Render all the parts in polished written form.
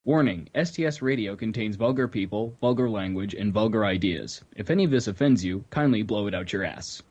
Warning, STS Radio contains vulgar people, vulgar language, and vulgar ideas. If any of this offends you, kindly blow it out your ass.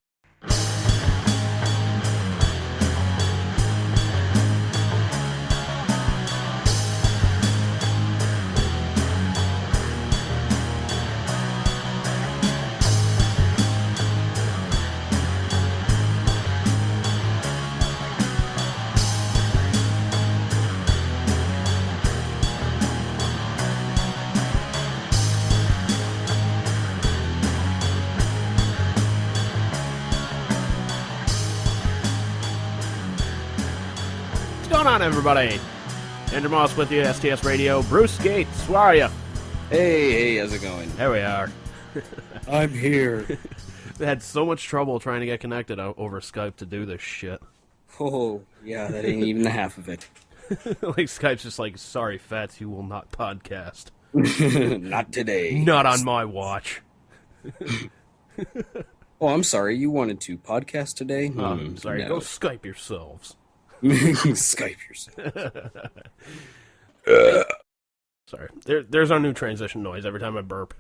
On everybody, Andrew Moss with you, STS Radio. Bruce Gates, how are you? Hey, how's it going? There we are. I'm here. They had so much trouble trying to get connected over Skype to do this shit. Oh, yeah, that ain't even the half of it. Like, Skype's just like, sorry, Fats, you will not podcast. Not today. Not on my watch. Oh, I'm sorry, you wanted to podcast today? I'm sorry, no. Go Skype yourselves. Skype yourself. Sorry. There's our new transition noise every time I burp.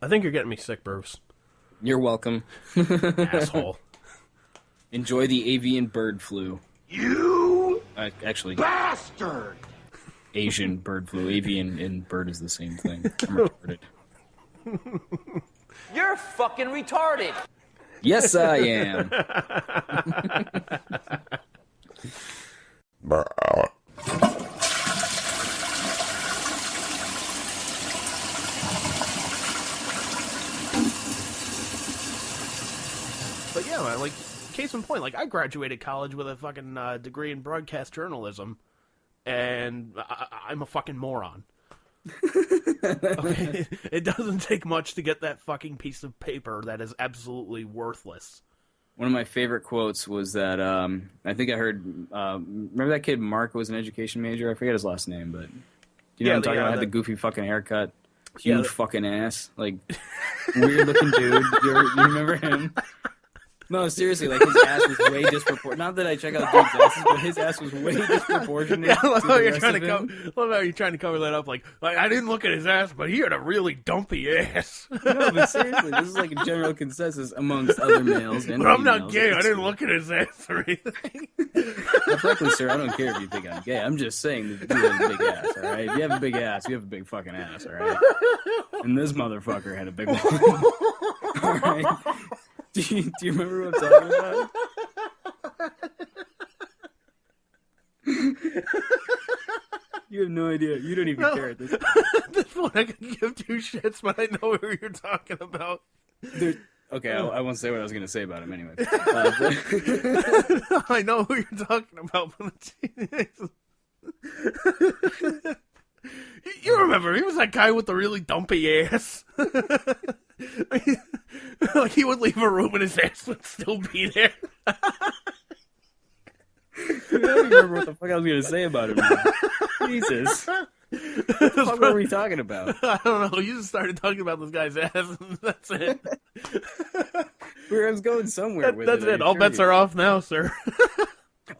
I think you're getting me sick, Bruce. You're welcome. Asshole. Enjoy the avian bird flu. You Actually, bastard! Asian bird flu. Avian and bird is the same thing. I'm retarded. You're fucking retarded. Yes, I am. But yeah, man, like, case in point, like, I graduated college with a fucking degree in broadcast journalism, and I'm a fucking moron. Okay? It doesn't take much to get that fucking piece of paper that is absolutely worthless. One of my favorite quotes was that, I think I heard, remember that kid Mark was an education major? I forget his last name, but you know what I'm talking about? Had the goofy fucking haircut, huge fucking ass, like, weird looking dude. You remember him? No, seriously, like, his ass was way disproportionate. Not that I check out dudes' asses, but his ass was way disproportionate. Yeah, I love to how the you're rest trying of to him. love how you're trying to cover that up. Like I didn't look at his ass, but he had a really dumpy ass. No, but seriously, this is like a general consensus amongst other males and But I'm not females. gay. I didn't look at his ass or anything. Now, frankly, sir, I don't care if you think I'm gay. I'm just saying that you have a big ass, all right? If you have a big ass, you have a big fucking ass, all right? And this motherfucker had a big one. All right? Do you remember what I'm talking about? You have no idea. You don't even care at this point. At this point, I can give two shits, but I know who you're talking about. Okay, I won't say what I was going to say about him anyway. I know who you're talking about. You remember, he was that guy with the really dumpy ass. Like, he would leave a room and his ass would still be there. Dude, I don't remember what the fuck I was going to say about him now. Jesus. What the fuck were we talking about? I don't know. You just started talking about this guy's ass, and that's it. I was going somewhere with That's it. it. All bets are off now, sir.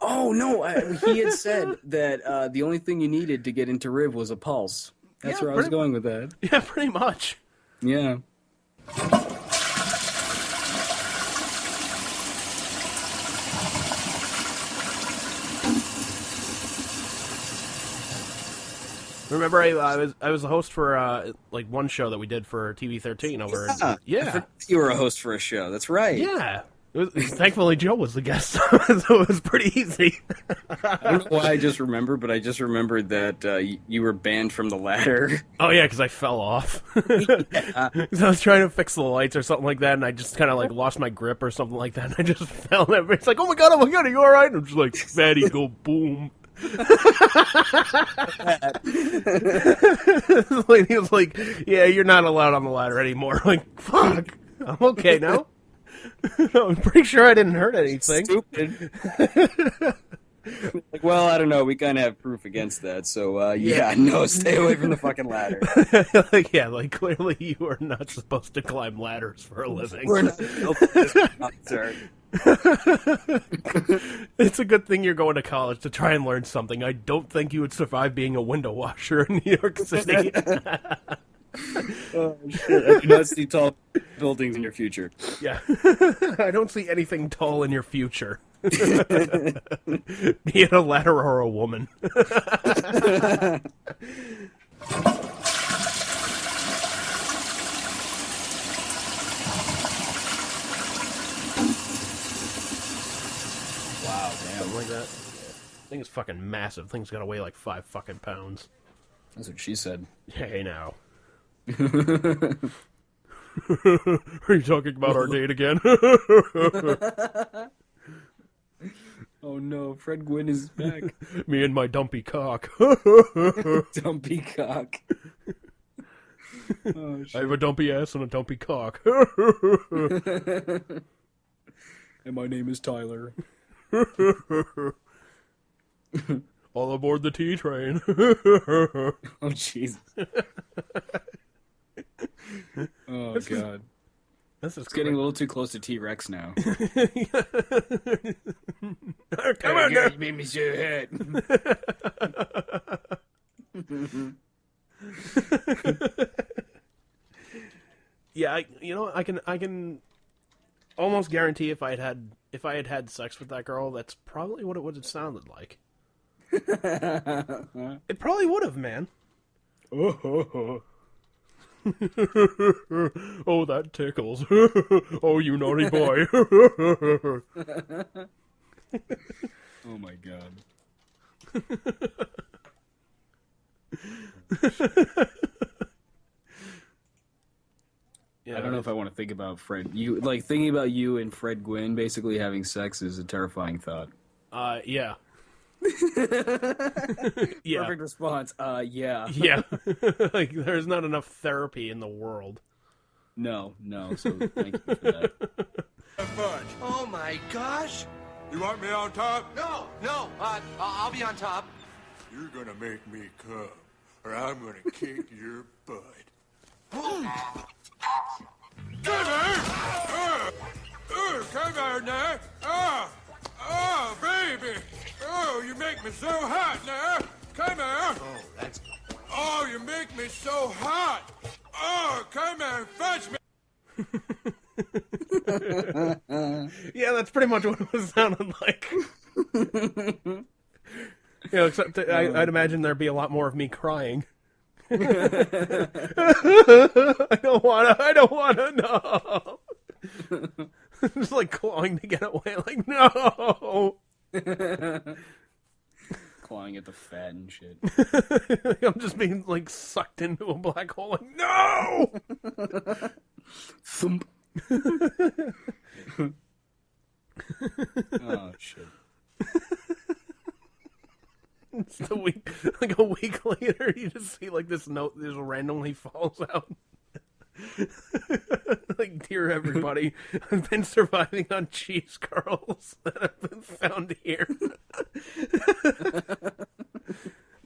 Oh, no. He had said that the only thing you needed to get into Riv was a pulse. That's where I was going with that. Yeah, pretty much. Yeah. Remember, I was a host for like one show that we did for TV13 over. Yeah. You were a host for a show. That's right. Yeah. Thankfully, Joe was the guest, so it was pretty easy. I don't know why I just remembered, but I just remembered that you were banned from the ladder. Oh yeah, because I fell off. Because I was trying to fix the lights or something like that, and I just kind of like lost my grip or something like that, and I just fell. And everybody's like, "Oh my god, are you all right?" And I'm just like, "Fatty, go boom." The lady was like, "Yeah, you're not allowed on the ladder anymore." I'm like, fuck, I'm okay now. I'm pretty sure I didn't hurt anything. Stupid. Like, well, I don't know. We kind of have proof against that, so no, stay away from the fucking ladder. Like clearly you are not supposed to climb ladders for a living. We're not. Sorry. It's a good thing you're going to college to try and learn something. I don't think you would survive being a window washer in New York City. Oh shit! I do not see tall buildings in your future. Yeah, I don't see anything tall in your future. Be it a ladder or a woman. Wow, damn. Something like that. Thing is fucking massive. Thing's gotta weigh like 5 fucking pounds. That's what she said. Hey now. Are you talking about our date again? Oh no, Fred Gwynn is back. Me and my dumpy cock. Dumpy cock. Oh, I have a dumpy ass and a dumpy cock. And my name is Tyler. All aboard the T train. Oh Jesus. Oh God. This is It's getting a little too close to T-Rex now. Come on, God, you made me so hot. Yeah, I can almost guarantee if I had had sex with that girl, that's probably what it would have sounded like. It probably would have, man. Oh, that tickles. Oh, you naughty boy. Oh my God. Yeah, I don't know if I want to think about Fred. Thinking about you and Fred Gwynn basically having sex is a terrifying thought. Yeah. Yeah. Perfect response. Yeah. Yeah. Like, there's not enough therapy in the world. No. So thank you for that. Fudge. Oh my gosh! You want me on top? No, I'll be on top. You're gonna make me come, or I'm gonna kick your butt. Come here! Come here now! Oh, baby! Oh, you make me so hot now! Come here! Oh, that's... Oh, you make me so hot! Oh, come here and fudge me! Yeah, that's pretty much what it was sounding like. Yeah, except I'd imagine there'd be a lot more of me crying. I don't wanna, no! Just like clawing to get away, like, no! Clawing at the fat and shit. I'm just being, like, sucked into a black hole, like, no! Thump. Oh, shit. It's the week, like a week later, you just see, like, this note just randomly falls out. Like, dear everybody, I've been surviving on cheese curls that have been found here.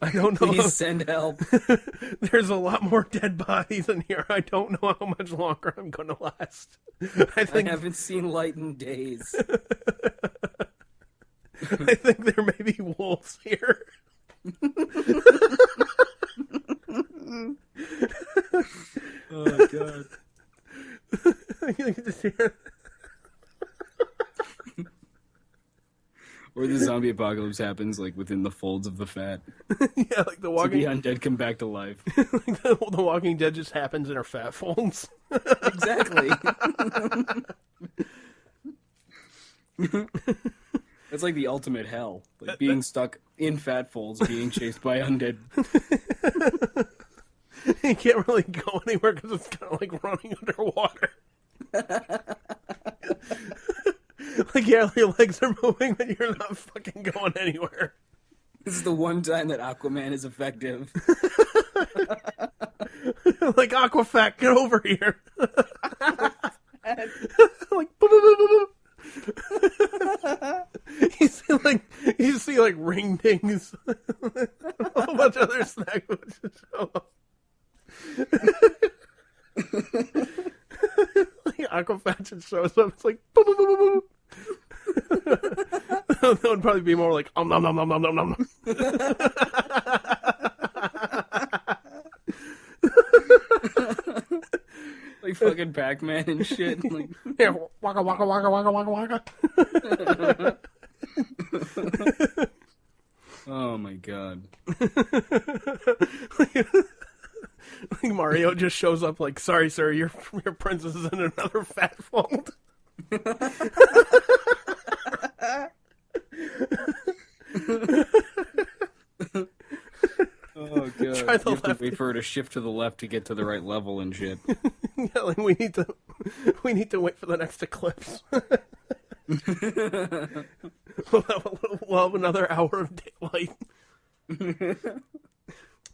I don't know. Please send help. There's a lot more dead bodies in here. I don't know how much longer I'm going to last. I haven't seen light in days. I think there may be wolves here. Oh, God. You can just hear... Or the zombie apocalypse happens, like, within the folds of the fat. Yeah, like the So Walking... the undead come back to life. Like the Walking Dead just happens in her fat folds. Exactly. That's like the ultimate hell. Like being stuck in fat folds, being chased by undead. You can't really go anywhere because it's kind of like running underwater. Like, yeah, your legs are moving, but you're not fucking going anywhere. This is the one time that Aquaman is effective. Like, Aquafat, get over here. Like, boop, boop, boop, boop, boop. You You see, like, ring dings. A whole bunch of other snack foods show up. Like, Aquafat shows up. It's like, boom, boom, boom, boom, boom. That would probably be more like, nom, nom, nom, nom, nom, nom. Like fucking Pac-Man and shit. Like, yeah, waka, waka, waka, waka, waka, waka. oh my god. Like Mario just shows up like, sorry, sir, your princess is in another fat fold. Oh god. You have to wait for her to shift to the left to get to the right level and shit. Yeah, like we need to wait for the next eclipse. We'll have another hour of daylight.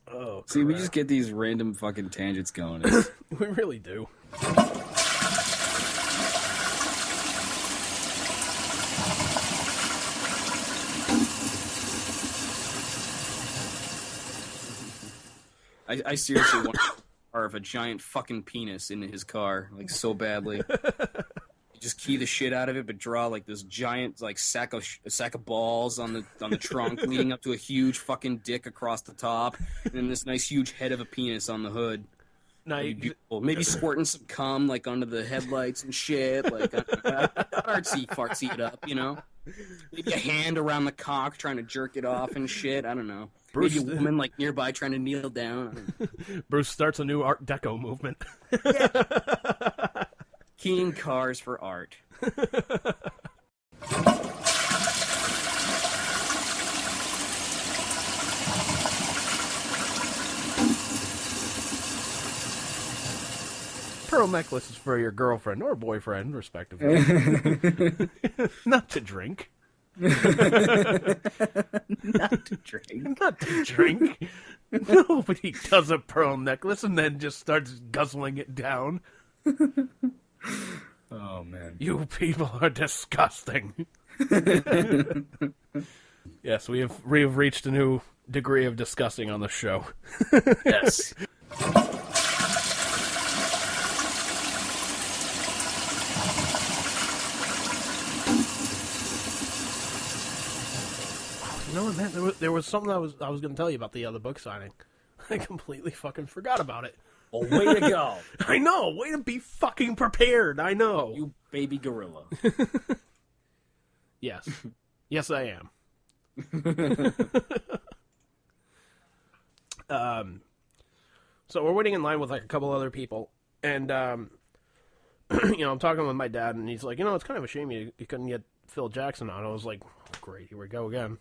Oh, see, we just get these random fucking tangents going. We really do. I seriously want to carve a giant fucking penis into his car, like, so badly. Just key the shit out of it, but draw like this giant like sack of balls on the trunk, leading up to a huge fucking dick across the top, and then this nice huge head of a penis on the hood. Nice. Beautiful. Maybe squirting some cum like under the headlights and shit, like artsy it up, you know. Maybe a hand around the cock trying to jerk it off and shit. I don't know. Bruce, maybe a woman like nearby trying to kneel down. Bruce starts a new Art Deco movement. Keying cars for art. Pearl necklaces for your girlfriend or boyfriend, respectively. Not to drink. Not to drink. Not to drink. Nobody does a pearl necklace and then just starts guzzling it down. Oh, man. You people are disgusting. Yes, we have reached a new degree of disgusting on the show. Yes. You know what, man? There was something I was going to tell you about the other book signing. I completely fucking forgot about it. Well, way to go. I know. Way to be fucking prepared. I know. You baby gorilla. Yes. Yes, I am. So we're waiting in line with like a couple other people, and I'm talking with my dad, and he's like, it's kind of a shame you couldn't get Phil Jackson on. I was like, great, here we go again.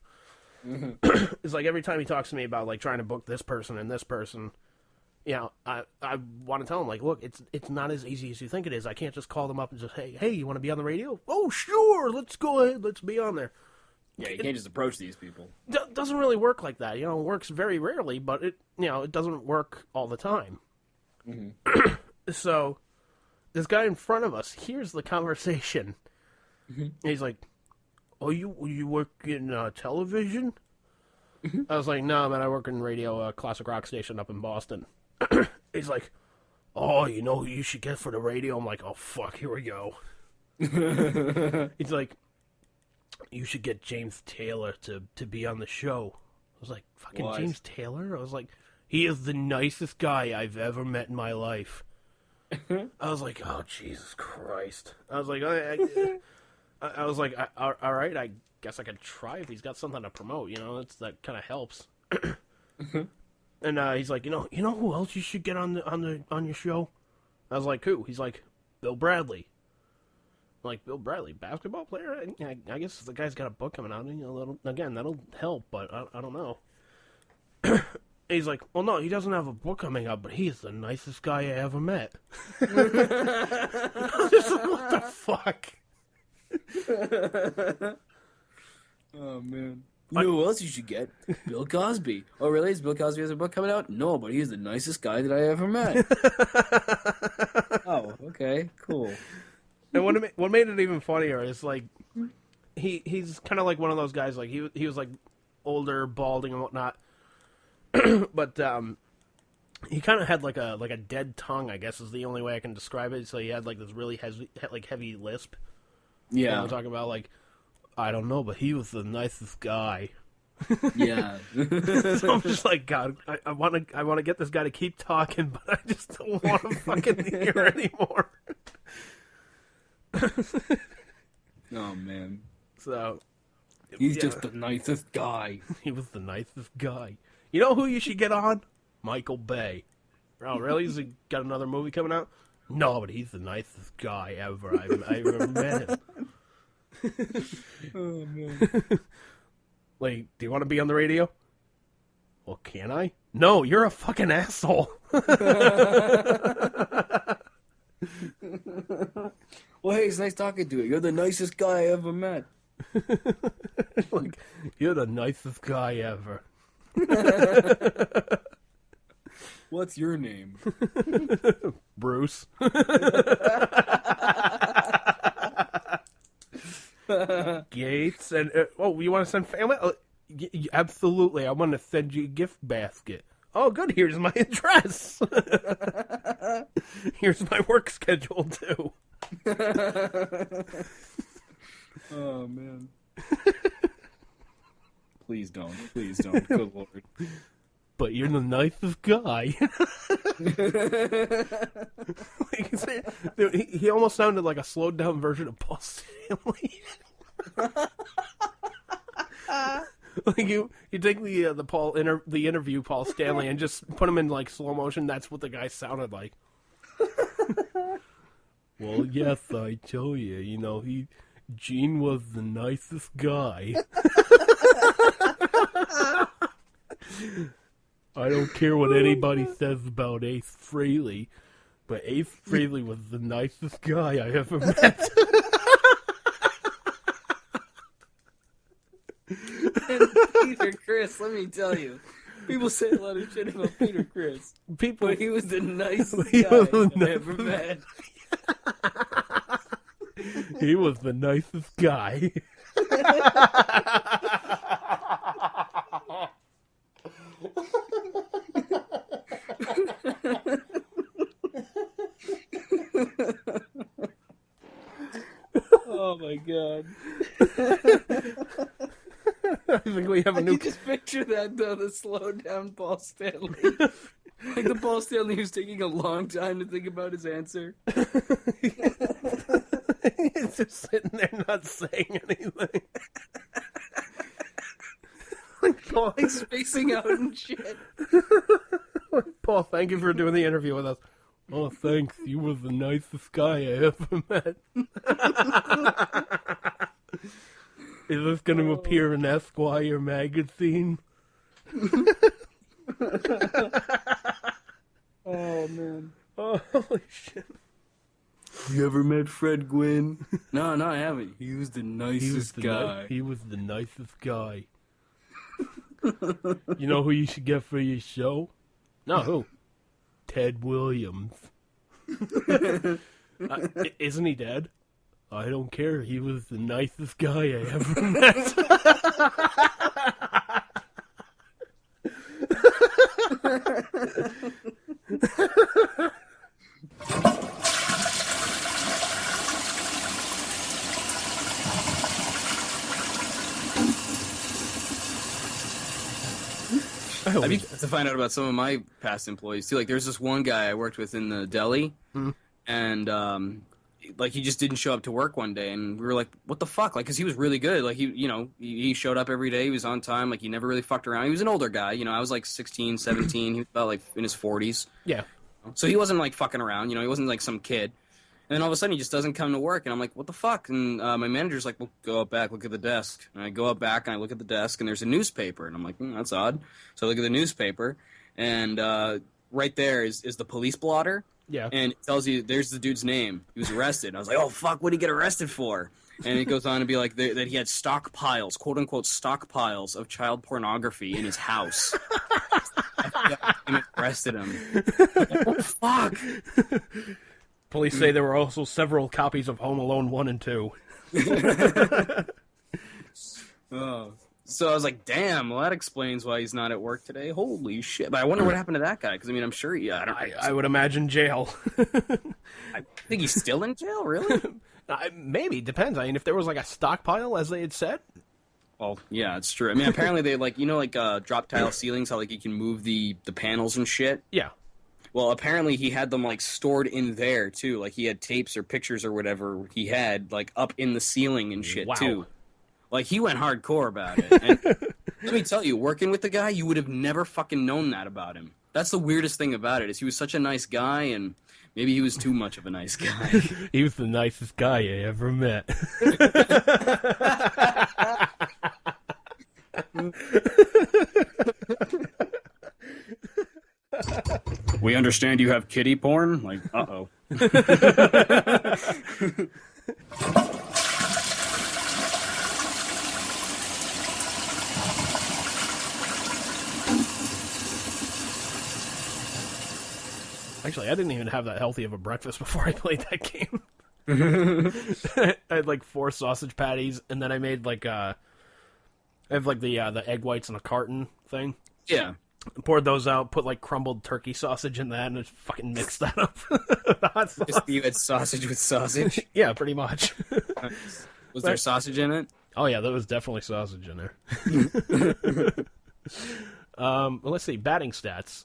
Mm-hmm. It's like every time he talks to me about like trying to book this person and this person, I want to tell him like, look, it's not as easy as you think it is. I can't just call them up and just hey, you want to be on the radio? Oh, sure, let's go ahead, let's be on there. Yeah, you can't just approach these people. Doesn't really work like that. It works very rarely, but it doesn't work all the time. Mm-hmm. So this guy in front of us hears the conversation. Mm-hmm. He's like, "Oh, you work in television?" Mm-hmm. I was like, "No, man, I work in radio, classic rock station up in Boston." He's like, "Oh, who you should get for the radio?" I'm like, "Oh, fuck, here we go." He's like, "You should get James Taylor to be on the show." I was like, "Fucking what? James Taylor?" I was like, "He is the nicest guy I've ever met in my life." I was like, "Oh, Jesus Christ." I was like, I was like, all right, I guess I could try if he's got something to promote, that kind of helps. And he's like, you know who else you should get on your show? I was like, who? He's like, Bill Bradley. I'm like, Bill Bradley, basketball player? I guess the guy's got a book coming out, that'll help, but I don't know. He's like, well, no, he doesn't have a book coming out, but he's the nicest guy I ever met. I was just like, what the fuck? Oh, man. You know who else you should get? Bill Cosby. Oh, really? Is Bill Cosby has a book coming out? No, but he's the nicest guy that I ever met. Oh, okay, cool. And what made it even funnier is, like, he's kind of like one of those guys. Like he was like older, balding and whatnot, but he kind of had like a dead tongue, I guess is the only way I can describe it. So he had like this really heavy lisp. Yeah, and we're talking about like, I don't know, but he was the nicest guy. Yeah. So I'm just like, God, I want to get this guy to keep talking, but I just don't want to fucking hear anymore. Oh man. So he's just the nicest guy. He was the nicest guy. You know who you should get on? Michael Bay. Oh, really? Has he got another movie coming out? No, but he's the nicest guy ever. I ever met him. Oh man. Like, do you want to be on the radio? Well, can I? No, you're a fucking asshole. Well, hey, it's nice talking to you. You're the nicest guy I ever met. Like, you're the nicest guy ever. What's your name? Bruce. Gates and you want to send family? Absolutely, I want to send you a gift basket. Oh, good. Here's my address. Here's my work schedule too. Oh man. Please don't. Please don't. Good Lord. But you're the nicest guy. Like, he almost sounded like a slowed down version of Paul Stanley. Like you take the interview Paul Stanley and just put him in like slow motion. That's what the guy sounded like. Well, yes, I tell you, Gene was the nicest guy. I don't care what anybody says about Ace Frehley, but Ace Frehley was the nicest guy I ever met. And Peter Criss, let me tell you. People say a lot of shit about Peter Criss. But he was the nicest guy I ever met. He was the nicest guy. Oh my god. I think we have a new... You just picture that though, the slowed down Paul Stanley. Like the Paul Stanley who's taking a long time to think about his answer. He's just sitting there not saying anything. Like spacing out and shit. Paul, thank you for doing the interview with us. Oh, thanks. You were the nicest guy I ever met. Is this going to appear in Esquire magazine? Oh, man. Oh, holy shit. You ever met Fred Gwynn? No, I haven't. He was the nicest guy. He was the nicest guy. You know who you should get for your show? No, who? Ted Williams. Isn't he dead? I don't care. He was the nicest guy I ever met. I'd be to find out about some of my past employees too. Like, there's this one guy I worked with in the deli, and like he just didn't show up to work one day, and we were like, "What the fuck?" Like, because he was really good. Like he showed up every day. He was on time. Like, he never really fucked around. He was an older guy. I was like 16, 17. He was about like in his 40s. Yeah. So he wasn't like fucking around. He wasn't like some kid. And then all of a sudden he just doesn't come to work, and I'm like, what the fuck? And my manager's like, well, go up back, look at the desk. And I go up back and I look at the desk, and there's a newspaper, and I'm like, that's odd. So I look at the newspaper, and right there is the police blotter. Yeah. And it tells you there's the dude's name. He was arrested. And I was like, oh fuck, what did he get arrested for? And it goes on to be like that he had stockpiles, quote unquote stockpiles of child pornography in his house. I arrested him. Like, oh fuck. Police say there were also several copies of Home Alone 1 and 2. Oh. So I was like, damn, well, that explains why he's not at work today. Holy shit. But I wonder what happened to that guy, because, I mean, I'm sure I would imagine jail. I think he's still in jail, really? Maybe, depends. I mean, if there was, like, a stockpile, as they had said. Well, yeah, it's true. I mean, apparently they, like, drop tile ceilings, how, like, you can move the panels and shit? Yeah. Well, apparently he had them, like, stored in there, too. Like, he had tapes or pictures or whatever he had, like, up in the ceiling and shit, too. Like, he went hardcore about it. And let me tell you, working with the guy, you would have never fucking known that about him. That's the weirdest thing about it, is he was such a nice guy, and maybe he was too much of a nice guy. He was the nicest guy I ever met. We understand you have kiddie porn? Like, uh-oh. Actually, I didn't even have that healthy of a breakfast before I played that game. I had like 4 sausage patties, and then I made like I have like the egg whites in a carton thing. Yeah. Poured those out, put like crumbled turkey sausage in that, and just fucking mixed that up. The hot sauce. Just you had sausage with sausage? Yeah, pretty much. Was there sausage in it? Oh yeah, there was definitely sausage in there. Well, let's see, batting stats.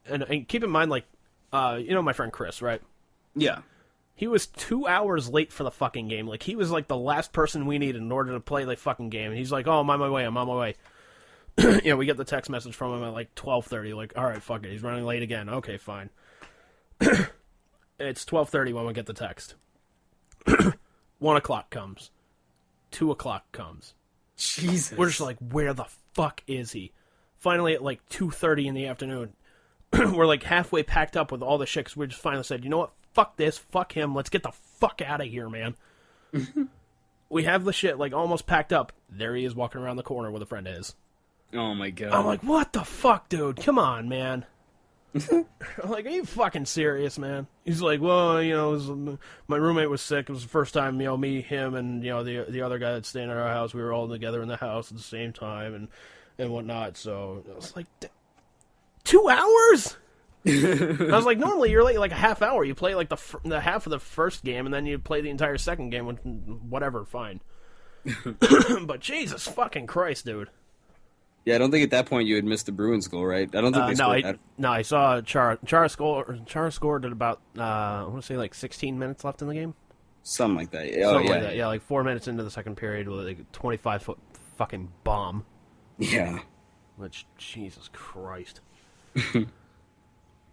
And keep in mind, like, you know my friend Chris, right? Yeah. He was 2 hours late for the fucking game. Like, he was, like, the last person we needed in order to play the fucking game. And he's like, oh, I'm on my way. You know, we get the text message from him at, like, 12:30. Like, all right, fuck it. He's running late again. Okay, fine. It's 12:30 when we get the text. 1 o'clock comes. 2 o'clock comes. Jesus. We're just like, where the fuck is he? Finally, at, like, 2:30 in the afternoon, we're, like, halfway packed up with all the shit, 'cause we just finally said, you know what? Fuck this, fuck him, let's get the fuck out of here, man. We have the shit, like, almost packed up. There he is walking around the corner where the friend is. Oh, my God. I'm like, what the fuck, dude? Come on, man. I'm like, are you fucking serious, man? He's like, well, you know, my roommate was sick. It was the first time, you know, me, him, and, you know, the other guy that's staying at our house, we were all together in the house at the same time and whatnot. So I was like, 2 hours? I was like, normally you're late like a half hour. You play like the half of the first game, and then you play the entire second game. With whatever, fine. But Jesus fucking Christ, dude. Yeah, I don't think at that point you had missed the Bruins goal, right? I don't think they scored that. No, I saw Chara scored at about I want to say like 16 minutes left in the game. Something like that. Something like that. Yeah, like 4 minutes into the second period with like a 25-foot fucking bomb. Yeah. Which, Jesus Christ.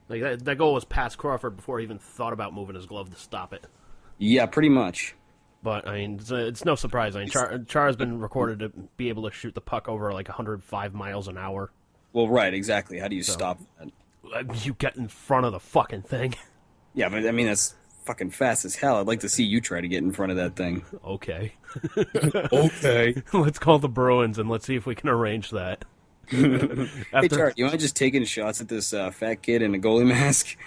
Like that goal was past Crawford before he even thought about moving his glove to stop it. Yeah, pretty much. But, I mean, it's no surprise. I mean, Chara's been recorded to be able to shoot the puck over like 105 miles an hour. Well, right, exactly. How do you stop that? You get in front of the fucking thing. Yeah, but I mean, that's fucking fast as hell. I'd like to see you try to get in front of that thing. Okay. Okay. Let's call the Bruins and let's see if we can arrange that. Hey, Char, you mind just taking shots at this fat kid in a goalie mask?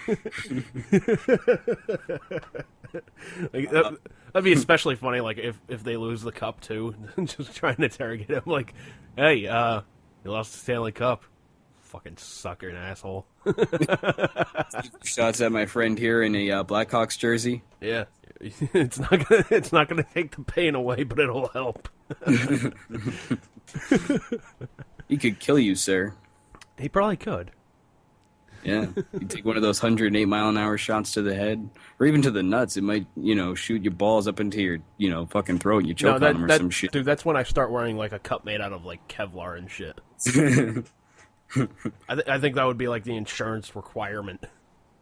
Like, that'd be especially funny, like, if they lose the cup, too. Just trying to interrogate him, like, hey, you lost the Stanley Cup. Fucking sucker and asshole. Shots at my friend here in a Blackhawks jersey. Yeah. It's not gonna take the pain away, but it'll help. He could kill you, sir. He probably could. Yeah. You take one of those 108-mile-an-hour shots to the head, or even to the nuts. It might, shoot your balls up into your, fucking throat and you choke on them or some shit. Dude, that's when I start wearing, like, a cup made out of, like, Kevlar and shit. I think that would be, like, the insurance requirement.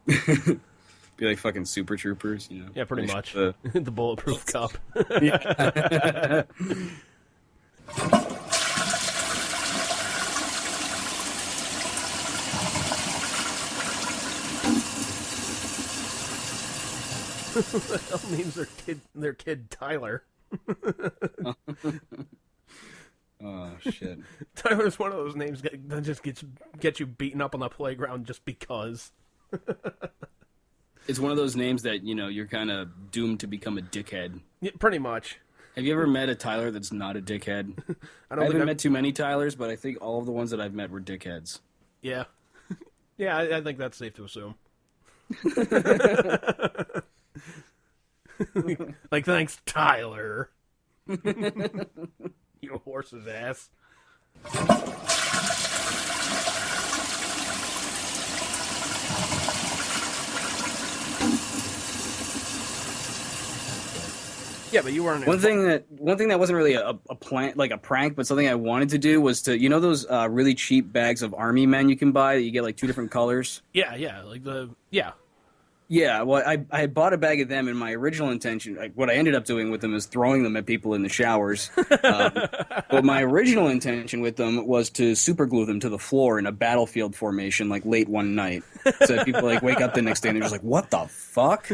Be like fucking Super Troopers, Yeah, pretty much. The bulletproof cup. Yeah. That names their kid Tyler. Oh shit! Tyler's one of those names that just gets you beaten up on the playground just because. It's one of those names that you're kind of doomed to become a dickhead. Yeah, pretty much. Have you ever met a Tyler that's not a dickhead? I haven't met too many Tylers, but I think all of the ones that I've met were dickheads. Yeah. Yeah, I think that's safe to assume. Like, thanks, Tyler. You horse's ass. Yeah, but you weren't. One thing that wasn't really a prank, but something I wanted to do was to, those really cheap bags of Army Men you can buy that you get like 2 different colors. Yeah, Yeah, well, I had bought a bag of them, and my original intention, like what I ended up doing with them, is throwing them at people in the showers. But my original intention with them was to super glue them to the floor in a battlefield formation, like late one night, so that people like wake up the next day and they're just like, "What the fuck?"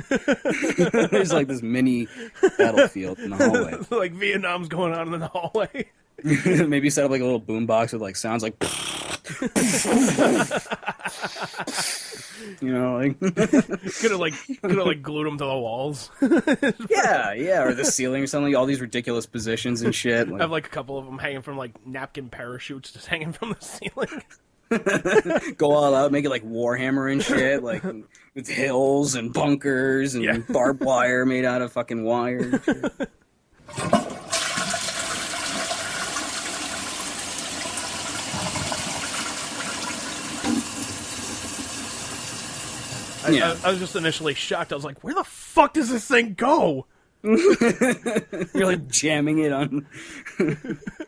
There's like this mini battlefield in the hallway. Like Vietnam's going on in the hallway. Maybe set up like a little boombox with like sounds like. Like could have glued them to the walls. yeah, or the ceiling or something. All these ridiculous positions and shit. I have like a couple of them hanging from like napkin parachutes, just hanging from the ceiling. Go all out, make it like Warhammer and shit, like with hills and bunkers and barbed wire made out of fucking wire and shit. I was just initially shocked. I was like, where the fuck does this thing go? You're like jamming it on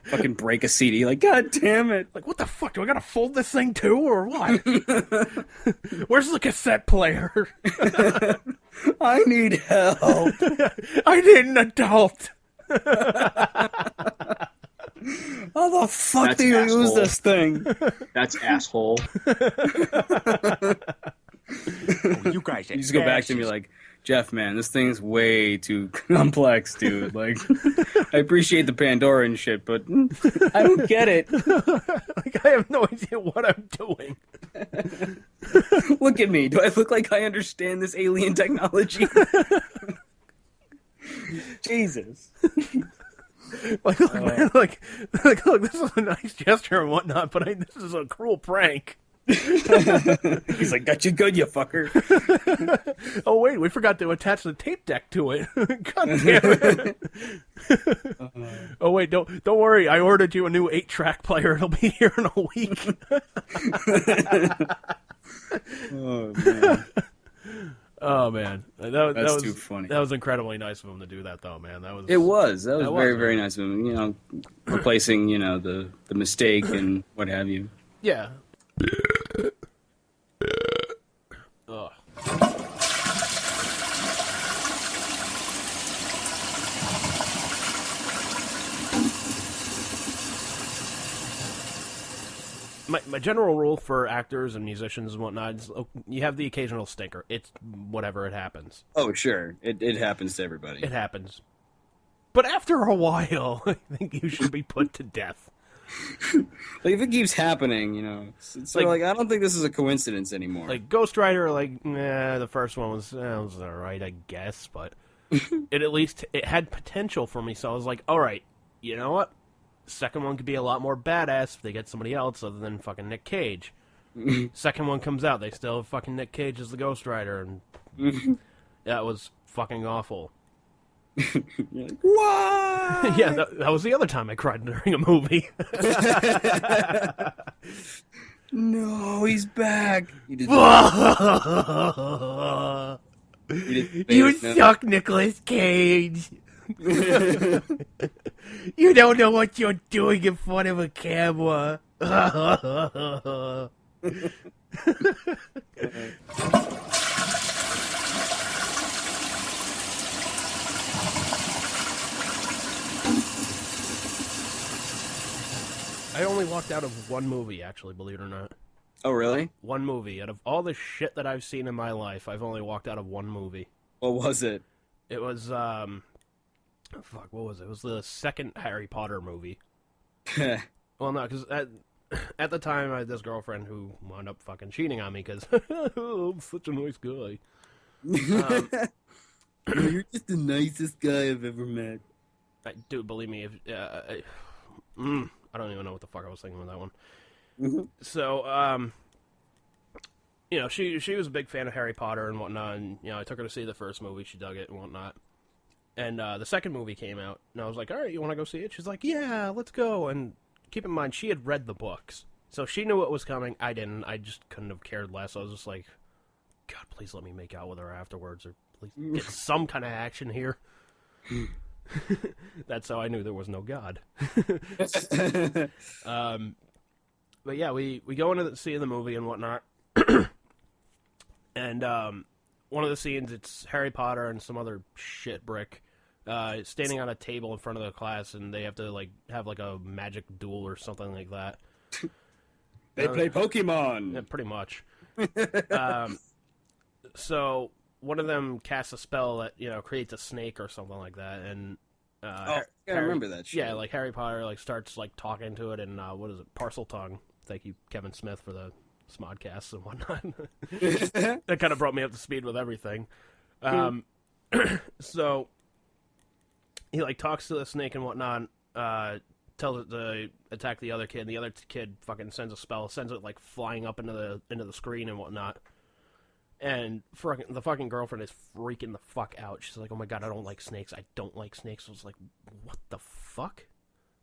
fucking break a CD. Like, God damn it. Like, what the fuck? Do I gotta fold this thing too, or what? Where's the cassette player? I need help. I need an adult. How the fuck do you use this thing? That's asshole. You guys You just go back to me like, Jeff, man, this thing's way too complex, dude. Like, I appreciate the Pandora and shit, but I don't get it. Like, I have no idea what I'm doing. Look at me. Do I look like I understand this alien technology? Jesus. Like, look, man, look, this is a nice gesture and whatnot, but this is a cruel prank. He's like, got you good, you fucker. Oh wait, we forgot to attach the tape deck to it. God damn it. Oh wait, don't worry, I ordered you a new 8-track player. It'll be here in a week. Oh man. Oh man, that was too funny. That was incredibly nice of him to do that, though, man. That was very, very nice of him. Replacing the mistake and what have you. Yeah. Ugh. My general rule for actors and musicians and whatnot is you have the occasional stinker. It's whatever, it happens. Oh, sure. It happens to everybody. It happens. But after a while, I think you should be put to death. Like, if it keeps happening, it's like, I don't think this is a coincidence anymore. Like, Ghost Rider, the first one was alright, I guess, but it had potential for me, so I was like, alright, you know what? Second one could be a lot more badass if they get somebody else other than fucking Nick Cage. Second one comes out, they still have fucking Nick Cage as the Ghost Rider, and that was fucking awful. You're like, what? Yeah, that was the other time I cried during a movie. No, he's back. You suck, Nicolas Cage. You don't know what you're doing in front of a camera. I only walked out of one movie, actually, believe it or not. Oh, really? One movie. Out of all the shit that I've seen in my life, I've only walked out of one movie. What was it? It was, what was it? It was the second Harry Potter movie. Well, no, because at the time, I had this girlfriend who wound up fucking cheating on me, because I'm such a nice guy. You're just the nicest guy I've ever met. Dude, believe me, I don't even know what the fuck I was thinking with that one. Mm-hmm. So, you know, she was a big fan of Harry Potter and whatnot, and, you know, I took her to see the first movie, she dug it and whatnot. And the second movie came out, and I was like, all right, you want to go see it? She's like, yeah, let's go. And keep in mind, she had read the books, so she knew what was coming. I didn't. I just couldn't have cared less. I was just like, God, please let me make out with her afterwards, or please get some kind of action here. That's how I knew there was no God. But yeah, we go into seeing the movie and whatnot. And one of the scenes, it's Harry Potter and some other shit brick standing on a table in front of the class, and they have to like have like a magic duel or something like that. They play Pokemon. Yeah, pretty much. So one of them casts a spell that, you know, creates a snake or something like that, and I remember that shit. Yeah, like Harry Potter like starts like talking to it in what is it, Parcel Tongue. Thank you, Kevin Smith, for the Smodcasts and whatnot. That kind of brought me up to speed with everything. So he like talks to the snake and whatnot, tells it to attack the other kid, and the other kid fucking sends a spell, sends it like flying up into the screen and whatnot. And the fucking girlfriend is freaking the fuck out. She's like, oh my God, I don't like snakes. I don't like snakes. I was like, what the fuck?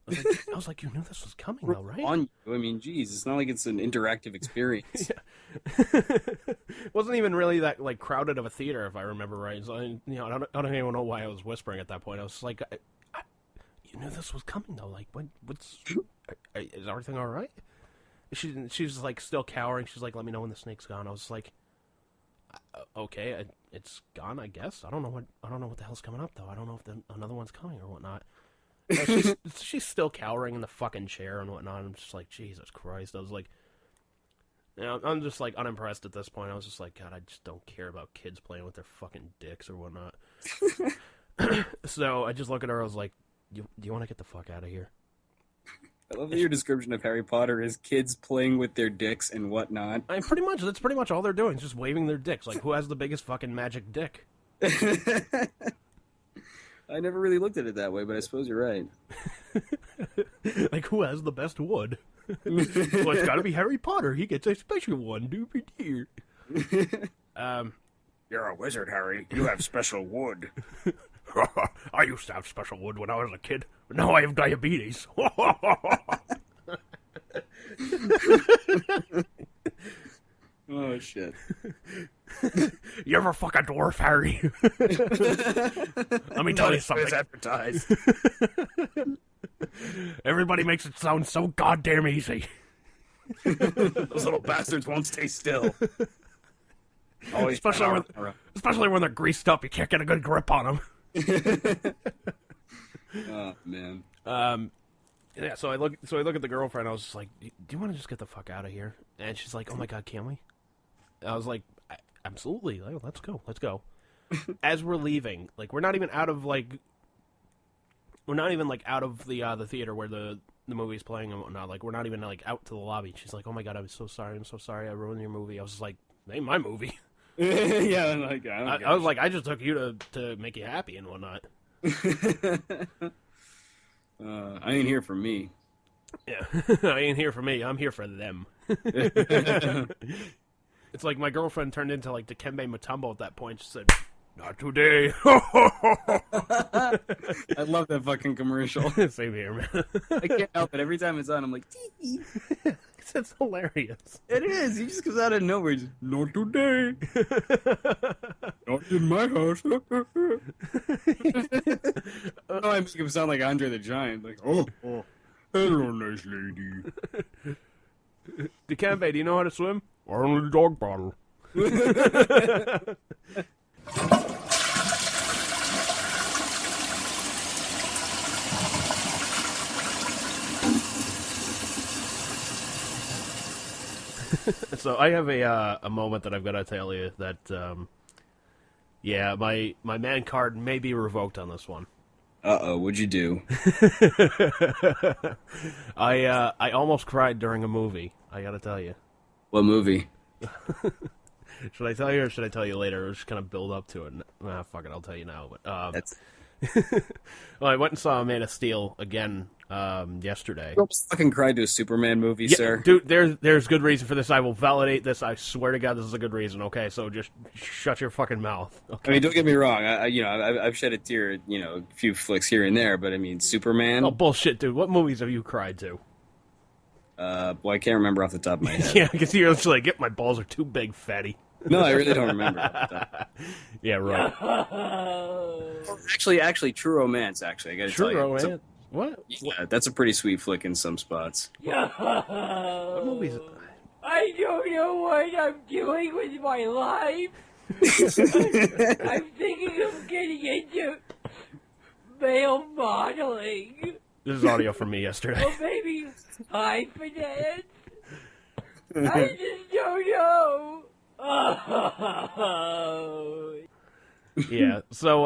I was like, you knew this was coming, though, right? On you. I mean, geez, it's not like it's an interactive experience. It wasn't even really that like crowded of a theater, if I remember right. So I don't even know why I was whispering at that point. I was like, you knew this was coming, though. Like, what's is everything all right? She's like still cowering. She's like, let me know when the snake's gone. I was like, okay, it's gone, I guess. I don't know what the hell's coming up, though. I don't know if another one's coming or whatnot. She's still cowering in the fucking chair and whatnot. I'm just like, Jesus Christ. I was like, you know, I'm just like unimpressed at this point. I was just like, God, I just don't care about kids playing with their fucking dicks or whatnot. So I just look at her. I was like, do you want to get the fuck out of here? I love that your description of Harry Potter is kids playing with their dicks and whatnot. That's pretty much all they're doing, is just waving their dicks. Like, who has the biggest fucking magic dick? I never really looked at it that way, but I suppose you're right. Like, who has the best wood? Well, it's gotta be Harry Potter. He gets a special one. Doopy-dee. You're a wizard, Harry. You have special wood. I used to have special wood when I was a kid, but now I have diabetes. Oh, shit. You ever fuck a dwarf, Harry? Let me tell you something. It's advertised. Everybody makes it sound so goddamn easy. Those little bastards won't stay still. Always especially when they're greased up, you can't get a good grip on them. Oh, man. Yeah, so I look at the girlfriend. I was just like, "Do you want to just get the fuck out of here?" And she's like, "Oh my God, can we?" I was like, "Absolutely, let's go." As we're leaving, like we're not even out of the theater where the movie's playing and whatnot. Like we're not even like out to the lobby. She's like, "Oh my God, I'm so sorry. I ruined your movie." I was just like, "It ain't my movie." Yeah, I'm like, I was like, I just took you to make you happy and whatnot. I ain't here for me. Yeah, I ain't here for me. I'm here for them. It's like my girlfriend turned into like Dikembe Mutombo at that point. She said, "Not today." I love that fucking commercial. Same here, man. I can't help it. Every time it's on, I'm like, tee. It's hilarious. It is. He just comes out of nowhere. Just, not today. Not in my house. I make him sound like Andre the Giant. Like, oh, hello, nice lady. Dikembe, do you know how to swim? Only dog bottle. So I have a moment that I've got to tell you that, yeah, my man card may be revoked on this one. Uh-oh, what'd you do? I almost cried during a movie, I got to tell you. What movie? Should I tell you or should I tell you later? Or just kind of build up to it? Fuck it, I'll tell you now. But Well, I went and saw Man of Steel again yesterday. You almost fucking cried to a Superman movie, sir. Dude, there's good reason for this. I will validate this. I swear to God, this is a good reason. Okay, so just shut your fucking mouth. Okay? I mean, don't get me wrong. I've shed a tear, a few flicks here and there, but I mean, Superman. Oh bullshit, dude! What movies have you cried to? Well, I can't remember off the top of my head. Yeah, because you're just like, my balls are too big, fatty. No, I really don't remember. Yeah, right. Actually, True Romance. Actually, I got to tell you. True Romance. What? Yeah, that's a pretty sweet flick in some spots. What movies? I don't know what I'm doing with my life. I'm thinking of getting into male modeling. This is audio from me yesterday. Or maybe hyphenate. I just don't know. Yeah. So,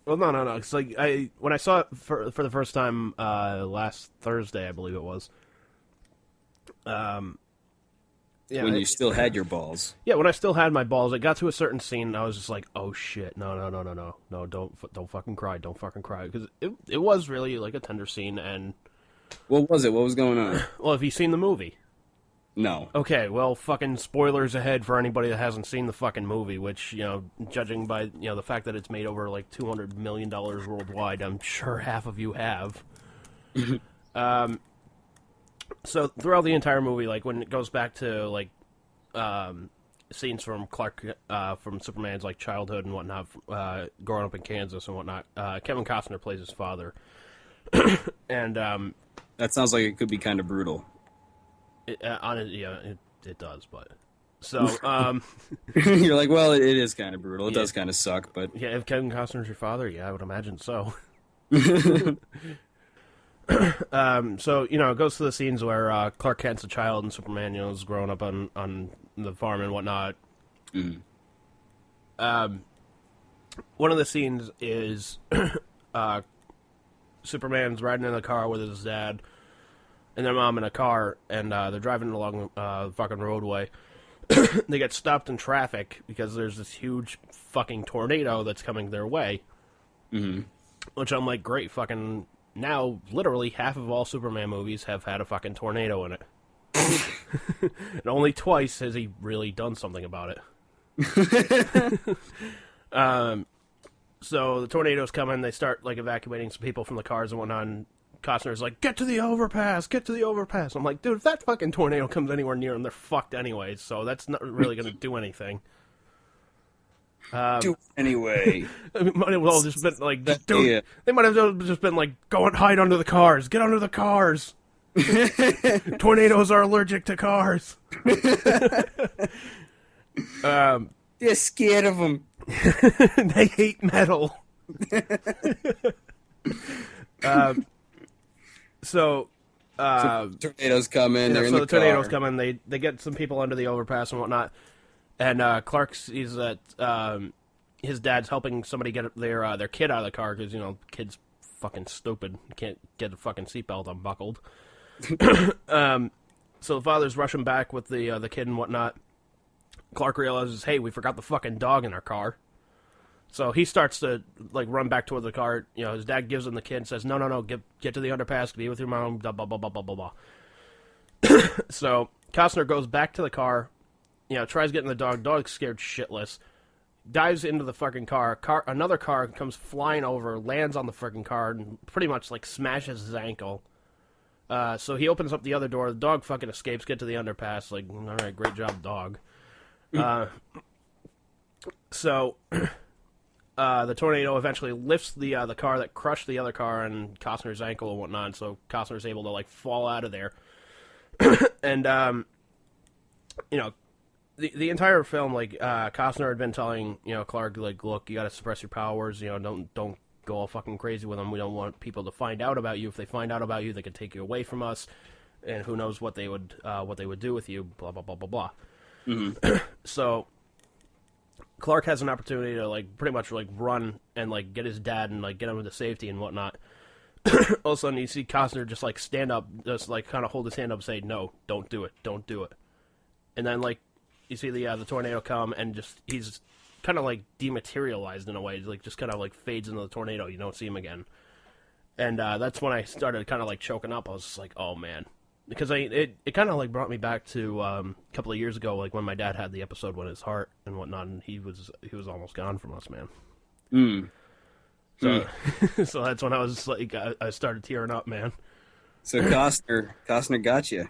well, no. It's like when I saw it for the first time last Thursday, I believe it was. Yeah, when you still had your balls. Yeah, when I still had my balls, it got to a certain scene, and I was just like, "Oh shit, no, don't fucking cry, because it was really like a tender scene." And what was it? What was going on? Well, have you seen the movie? No. Okay, well, fucking spoilers ahead for anybody that hasn't seen the fucking movie, which, judging by, the fact that it's made over, like, $200 million worldwide, I'm sure half of you have. So, throughout the entire movie, like, when it goes back to, like, scenes from Clark, from Superman's, like, childhood and whatnot, growing up in Kansas and whatnot, Kevin Costner plays his father. And, that sounds like it could be kind of brutal. It does, but so you're like, well, it is kind of brutal. It does kind of suck, but yeah, if Kevin Costner's your father, yeah, I would imagine so. So it goes to the scenes where Clark Kent's a child and Superman, is growing up on the farm and whatnot. Mm. One of the scenes is Superman's riding in the car with his dad and their mom in a car, and they're driving along the fucking roadway. They get stopped in traffic because there's this huge fucking tornado that's coming their way. Mm-hmm. Which I'm like, great, fucking... Now, literally, half of all Superman movies have had a fucking tornado in it. And only twice has he really done something about it. So the tornado's coming, they start, like, evacuating some people from the cars and whatnot, and Costner's like, get to the overpass! I'm like, dude, if that fucking tornado comes anywhere near them, they're fucked anyways, so that's not really going to do anything. Do anyway. It might have well just been like, dude, yeah. They might have just been like, go and hide under the cars. Get under the cars. Tornadoes are allergic to cars. They're scared of them. They hate metal. So tornadoes come in. They're in the tornadoes come in. They get some people under the overpass and whatnot. And Clark sees that his dad's helping somebody get their kid out of the car because, kid's fucking stupid. Can't get the fucking seatbelt unbuckled. So the father's rushing back with the kid and whatnot. Clark realizes, hey, we forgot the fucking dog in our car. So he starts to, like, run back toward the car. His dad gives him the kid and says, no, get to the underpass, be with your mom, blah, blah, blah, blah, blah, blah. So Costner goes back to the car, tries getting the dog. Dog's scared shitless. Dives into the fucking car. Another car comes flying over, lands on the fucking car, and pretty much, like, smashes his ankle. So he opens up the other door. The dog fucking escapes, get to the underpass. Like, all right, great job, dog. So the tornado eventually lifts the car that crushed the other car and Costner's ankle and whatnot. So Costner's able to, like, fall out of there. And, the entire film, like, Costner had been telling, Clark, like, look, you gotta suppress your powers, don't go all fucking crazy with them. We don't want people to find out about you. If they find out about you, they could take you away from us, and who knows what they would do with you, blah, blah, blah, blah, blah. Mm-hmm. So Clark has an opportunity to, like, pretty much, like, run and, like, get his dad and, like, get him into safety and whatnot. All of a sudden, you see Costner just, like, stand up, just, like, kind of hold his hand up and say, no, don't do it. And then, like, you see the tornado come and just, he's kind of like dematerialized in a way, like just kind of like fades into the tornado. You don't see him again, and that's when I started kind of like choking up. I was just like, oh man, because it kind of like brought me back to a couple of years ago, like when my dad had the episode with his heart and whatnot, and he was almost gone from us, man. So so that's when I was like, I started tearing up, man. So Costner got you.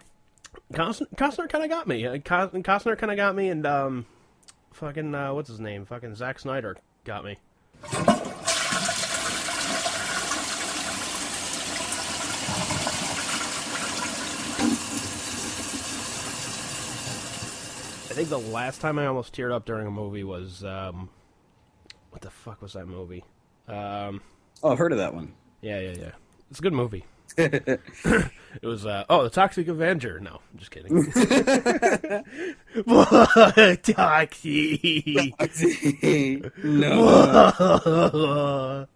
Costner kind of got me. Costner kind of got me, and fucking what's his name? Fucking Zack Snyder got me. I think the last time I almost teared up during a movie was what the fuck was that movie? Oh, I've heard of that one. Yeah. It's a good movie. It was The Toxic Avenger. No, I'm just kidding. Toxic. No.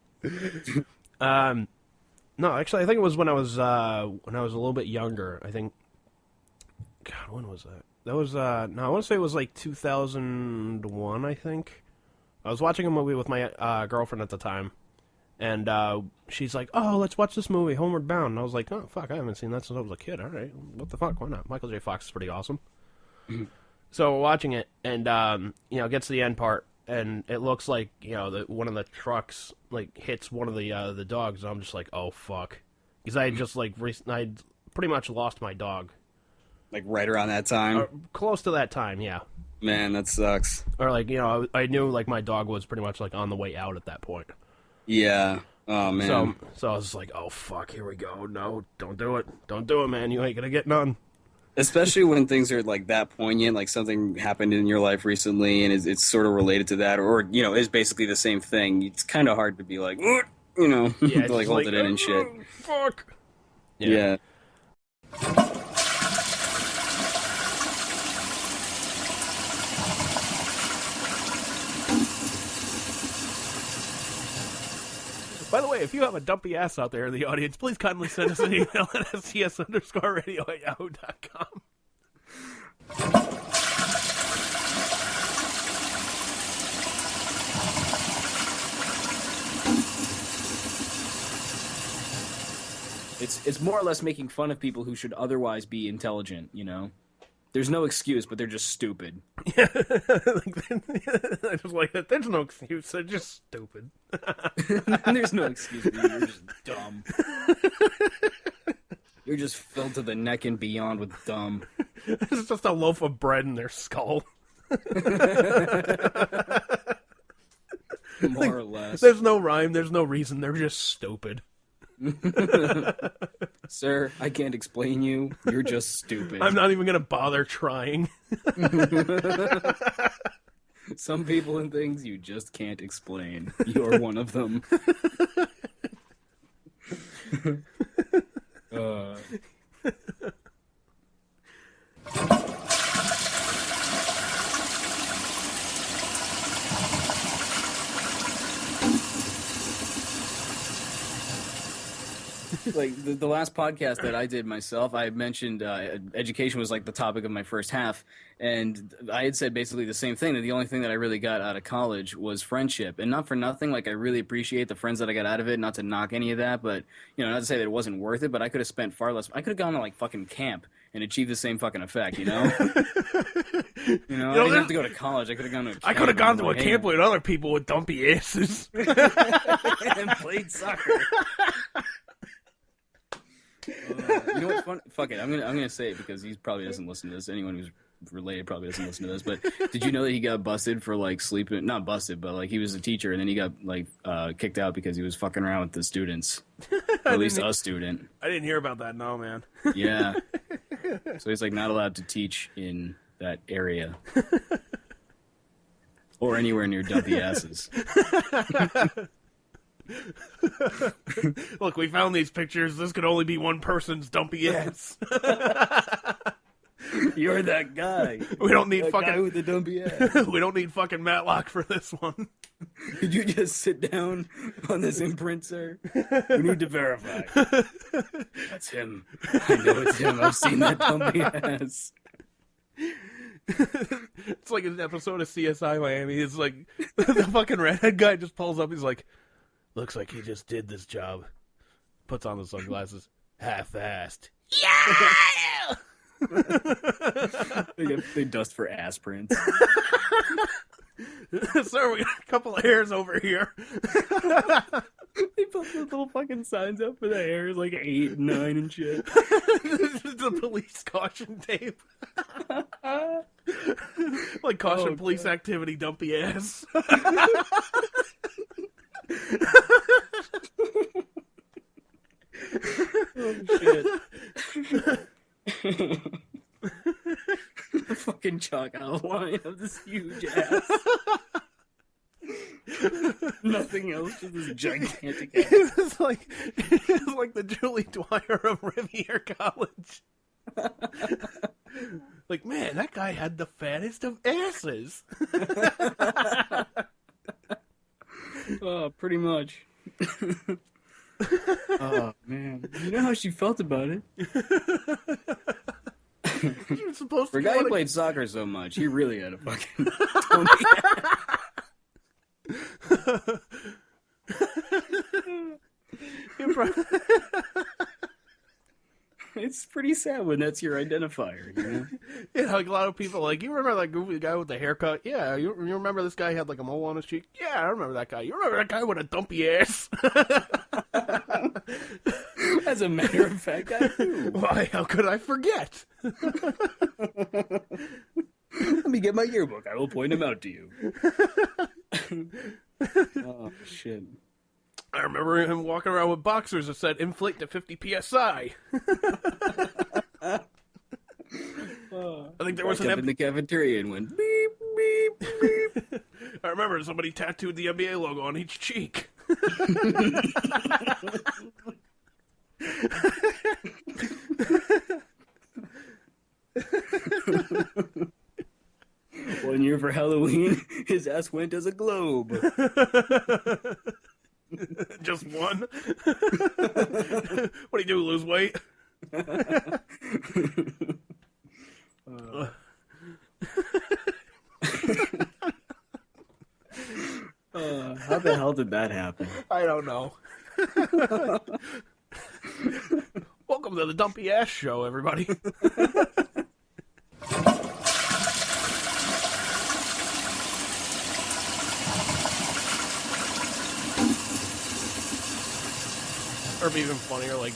No, actually, I think it was when I was a little bit younger. I think. God, when was that? That was I want to say it was like 2001. I think I was watching a movie with my girlfriend at the time. And she's like, oh, let's watch this movie, Homeward Bound. And I was like, oh, fuck, I haven't seen that since I was a kid. All right, what the fuck, why not? Michael J. Fox is pretty awesome. So we're watching it, and, gets to the end part, and it looks like, one of the trucks, like, hits one of the dogs, and I'm just like, oh, fuck. Because I had just, like, I'd pretty much lost my dog. Like, right around that time? Close to that time, yeah. Man, that sucks. Or, like, I knew, like, my dog was pretty much, like, on the way out at that point. Yeah. Oh, man. So I was like, oh, fuck, here we go. No, don't do it. Don't do it, man. You ain't gonna get none. Especially when things are, like, that poignant, like something happened in your life recently and it's sort of related to that, or, is basically the same thing. It's kind of hard to be like, yeah, to, like, hold it in and shit. Fuck. Yeah. By the way, if you have a dumpy ass out there in the audience, please kindly send us an email at sts_radio@yahoo.com. It's more or less making fun of people who should otherwise be intelligent, There's no excuse, but they're just stupid. Yeah, I just like that. There's no excuse. They're just stupid. There's no excuse. You're just dumb. You're just filled to the neck and beyond with dumb. It's just a loaf of bread in their skull. More or less. There's no rhyme. There's no reason. They're just stupid. Sir, I can't explain you. You're just stupid. I'm not even going to bother trying. Some people and things you just can't explain. You're one of them. Like the last podcast that I did myself, I mentioned education was like the topic of my first half, and I had said basically the same thing, that the only thing that I really got out of college was friendship. And not for nothing, like I really appreciate the friends that I got out of it, not to knock any of that, but not to say that it wasn't worth it, but I could have spent far less. I could have gone to like fucking camp and achieved the same fucking effect, I didn't have to go to college. I could have gone to a camp. I could have gone to a camp with other people with dumpy asses. And played soccer. You know what's fun? Fuck it. I'm gonna say it because he probably doesn't listen to this. Anyone who's related probably doesn't listen to this. But did you know that he got busted for like sleeping? Not busted, but like he was a teacher and then he got like kicked out because he was fucking around with the students. Or at least a student. I didn't hear about that. No, man. Yeah. So he's like not allowed to teach in that area or anywhere near dumpy asses. Look, we found these pictures. This could only be one person's dumpy ass. You're that guy. We don't need that fucking guy with the dumpy ass. We don't need fucking Matlock for this one. Could you just sit down on this imprint, sir? We need to verify. That's him. I know it's him. I've seen that dumpy ass. It's like an episode of CSI Miami. It's like the fucking redhead guy just pulls up. He's like, looks like he just did this job. Puts on the sunglasses. Half-assed. Yeah! They dust for ass prints. Sir, we got a couple of hairs over here. They put the little fucking signs up for the hairs, like 8 and 9 and shit. The police caution tape. Like caution police activity, dumpy ass. Oh, shit. The fucking chalk outline of this huge ass. Nothing else, just this gigantic ass. It's like the Julie Dwyer of Rivier College. Like, man, that guy had the fattest of asses. Oh, pretty much. Oh, man. You know how she felt about it. You're supposed For a to guy who played soccer so much, he really had a fucking tummy. It's pretty sad when that's your identifier, you know? Yeah, like a lot of people, like, you remember that goofy guy with the haircut? Yeah, you remember this guy had like a mole on his cheek? Yeah, I remember that guy. You remember that guy with a dumpy ass? As a matter of fact, I do. Why, how could I forget? Let me get my yearbook. I will point him out to you. Oh, shit. I remember him walking around with boxers that said inflate to 50 PSI. I think there was an in the cafeteria and went beep, beep, beep. I remember somebody tattooed the NBA logo on each cheek. One year for Halloween, his ass went as a globe. Just one? What do you do, lose weight? How the hell did that happen? I don't know. Welcome to the Dumpy Ass Show, everybody. Or be even funnier, like,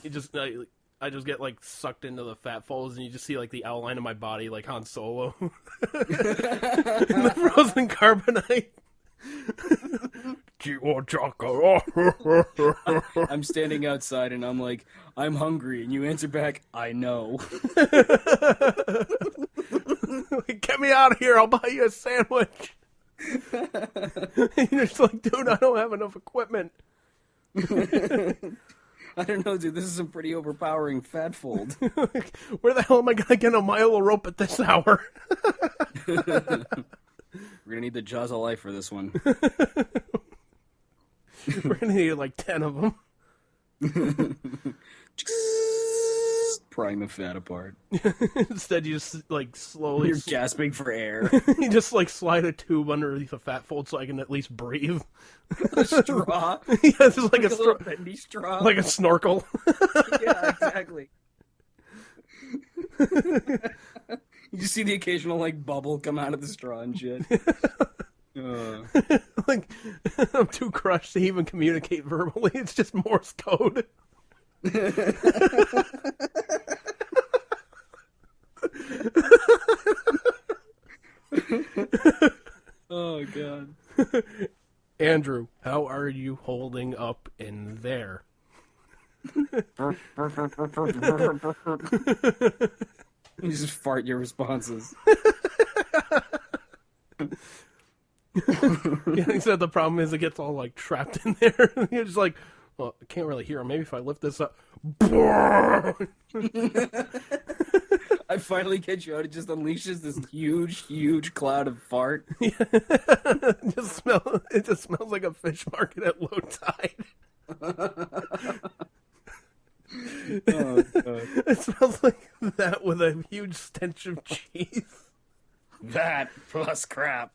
you just, I just get, like, sucked into the fat folds, and you just see, like, the outline of my body, like Han Solo. In the frozen carbonite. I'm standing outside, and I'm like, I'm hungry, and you answer back, I know. Like, get me out of here, I'll buy you a sandwich. And you're just like, dude, I don't have enough equipment. I don't know, dude. This is some pretty overpowering fat fold. Where the hell am I gonna get a mile of rope at this hour? We're gonna need the jaws of life for this one. We're gonna need like 10 of them. Prying the fat apart. Instead, you just like slowly. You're gasping for air. You just like slide a tube underneath a fat fold so I can at least breathe. A straw. Yeah, it's like a little bendy straw. like a snorkel. Yeah, exactly. You just see the occasional like bubble come out of the straw and shit. Like, I'm too crushed to even communicate verbally. It's just Morse code. Oh, God. Andrew, how are you holding up in there? You just fart your responses. Yeah, he said the problem is it gets all like trapped in there. You're just like, well, I can't really hear him. Maybe if I lift this up. I finally get you out. It just unleashes this huge cloud of fart. Yeah. It just smells like a fish market at low tide. Oh, God. It smells like that with a huge stench of cheese. That plus crap.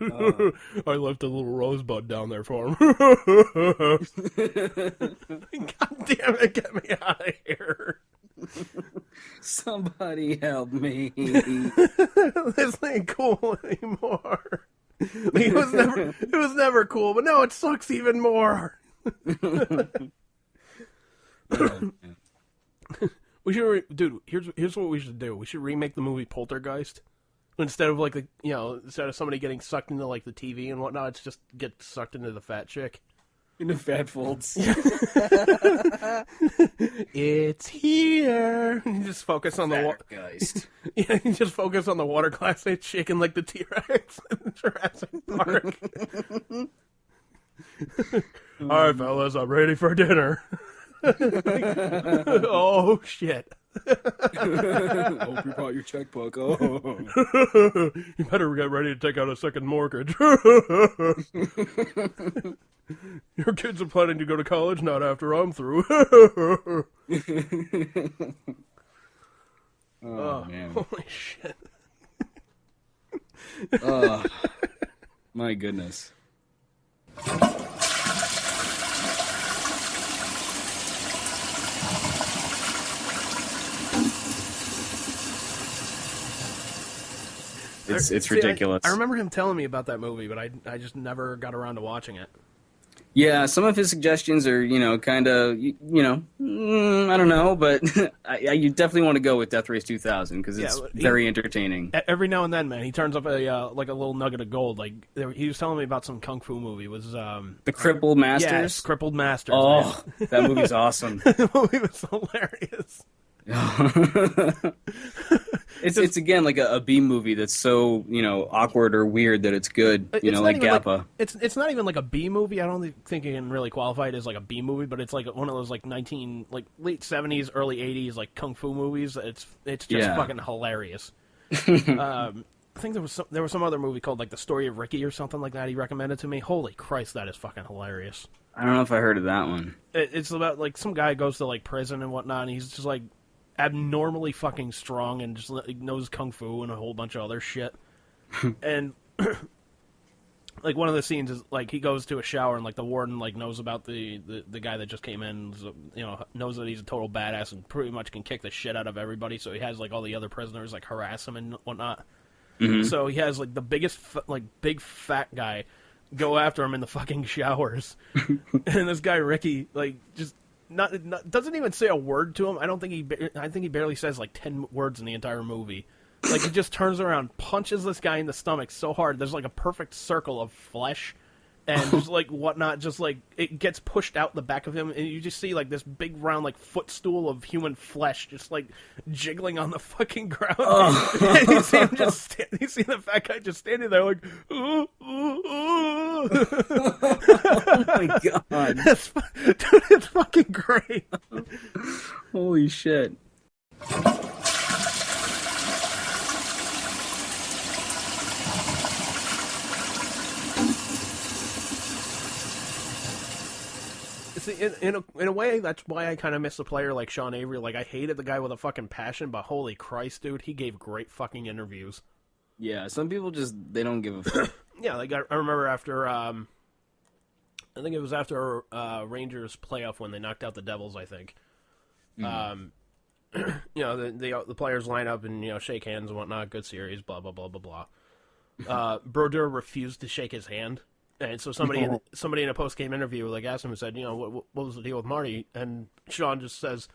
I left a little rosebud down there for him. God damn it, get me out of here. Somebody help me. This ain't cool anymore. It was never cool, but now it sucks even more. We should, dude. Here's what we should do. We should remake the movie Poltergeist. Instead of like instead of somebody getting sucked into like the TV and whatnot, it's just get sucked into the fat chick. Into fat folds. It's here. You just focus on the Poltergeist. Yeah, you just focus on the water glass. It's shaking like the T-Rex in Jurassic Park. All right, fellas, I'm ready for dinner. Oh shit. Hope you brought your checkbook. Oh. You better get ready to take out a second mortgage. Your kids are planning to go to college, not after I'm through. Oh, man. Holy shit. Oh, my goodness. It's ridiculous. I remember him telling me about that movie, but I just never got around to watching it. Yeah, some of his suggestions are, kind of, I don't know, but you definitely want to go with Death Race 2000 because it's very entertaining. Every now and then, man, he turns up a little nugget of gold. Like he was telling me about some kung fu movie. It was The Crippled Masters? Yes, Crippled Masters. Oh, man. That movie's awesome. That movie was hilarious. It's again like a B movie that's so awkward or weird that it's good. Like Gappa. It's not even like a B movie. I don't think you can really qualify it as like a B movie, but it's like one of those like late 70s, early 80s like kung fu movies. It's just fucking hilarious. I think there was some other movie called like The Story of Ricky or something like that. He recommended to me. Holy Christ, that is fucking hilarious. I don't know if I heard of that one. It's about like some guy goes to like prison and whatnot, and he's just like abnormally fucking strong and just knows kung fu and a whole bunch of other shit. And like one of the scenes is like he goes to a shower and like the warden like knows about the guy that just came in, knows that he's a total badass and pretty much can kick the shit out of everybody. So he has like all the other prisoners like harass him and whatnot. Mm-hmm. So he has like the biggest big fat guy go after him in the fucking showers. And this guy Ricky like just not doesn't even say a word to him. I think he barely says like 10 words in the entire movie. Like he just turns around, punches this guy in the stomach so hard. There's like a perfect circle of flesh and just like whatnot. Just like it gets pushed out the back of him, and you just see like this big round like footstool of human flesh just like jiggling on the fucking ground. Oh. And you see him you see the fat guy just standing there like, ooh, ooh, ooh. Oh my god, dude, it's fucking great. Holy shit. See, in a way, that's why I kind of miss a player like Sean Avery. Like, I hated the guy with a fucking passion, but holy Christ, dude, he gave great fucking interviews. Yeah, some people they don't give a fuck. Yeah, like, I remember after, I think it was after Rangers playoff when they knocked out the Devils, I think. Mm-hmm. The players line up and, shake hands and whatnot, good series, blah, blah, blah, blah, blah. Brodeur refused to shake his hand. And so somebody in a post-game interview like asked him and said, what was the deal with Marty? And Sean just says,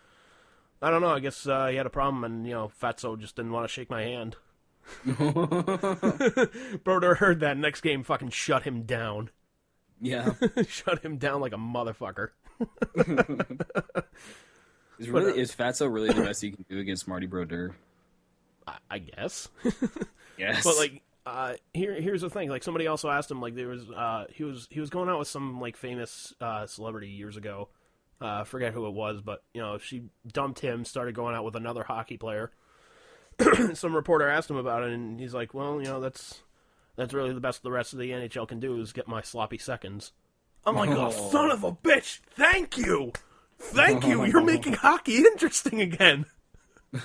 I don't know, I guess he had a problem and, Fatso just didn't want to shake my hand. Brodeur heard that next game fucking shut him down. Yeah. Shut him down like a motherfucker. Is Fatso really the best you can do against Marty Brodeur? I guess. Yes. But like, here's the thing. Like somebody also asked him. Like there was he was going out with some like famous celebrity years ago. I forget who it was, but she dumped him. Started going out with another hockey player. Some reporter asked him about it, and he's like, "Well, that's really the best the rest of the NHL can do is get my sloppy seconds." I'm like, "Oh, son of a bitch! Thank you, you're making hockey interesting again."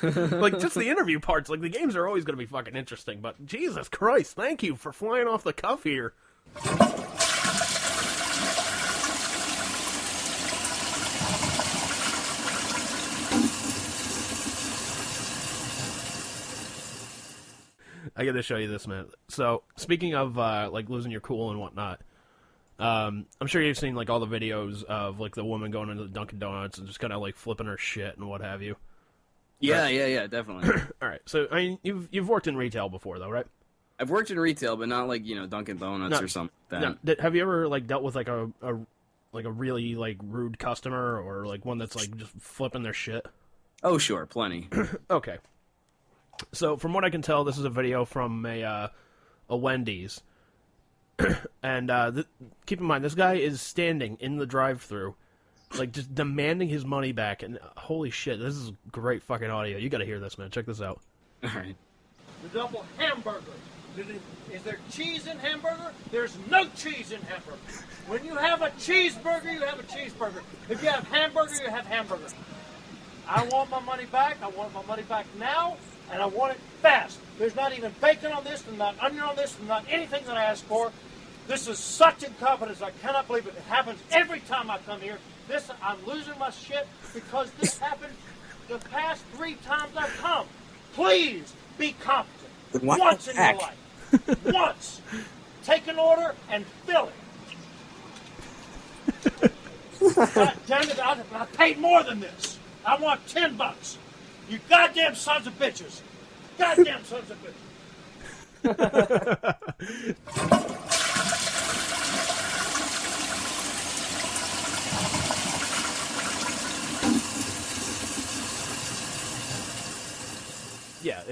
Like, just the interview parts. Like, the games are always going to be fucking interesting, but Jesus Christ, thank you for flying off the cuff here. I got to show you this, man. So, speaking of, like, losing your cool and whatnot, I'm sure you've seen, like, all the videos of, like, the woman going into the Dunkin' Donuts and just kind of, like, flipping her shit and what have you. Yeah, right? yeah, definitely. All right, so, I mean, you've worked in retail before, though, right? I've worked in retail, but not, like, Dunkin' Donuts or something like that. Have you ever, like, dealt with, like, a really, like, rude customer or, like, one that's, like, just flipping their shit? Oh, sure, plenty. Okay. So, from what I can tell, this is a video from a Wendy's. And keep in mind, this guy is standing in the drive-thru, like, just demanding his money back. And holy shit, this is great fucking audio. You gotta hear this, man. Check this out. All right. The double hamburger. Is there cheese in hamburger? There's no cheese in hamburger. When you have a cheeseburger, you have a cheeseburger. If you have hamburger, you have hamburger. I want my money back. I want my money back now. And I want it fast. There's not even bacon on this, and not onion on this, and not anything that I asked for. This is such incompetence. I cannot believe it. It happens every time I come here. I'm losing my shit because this happened the past 3 times I've come. Please be competent. Once in your life. Once. Take an order and fill it. God damn it, I paid more than this. I want $10. You goddamn sons of bitches. Goddamn sons of bitches. Yeah,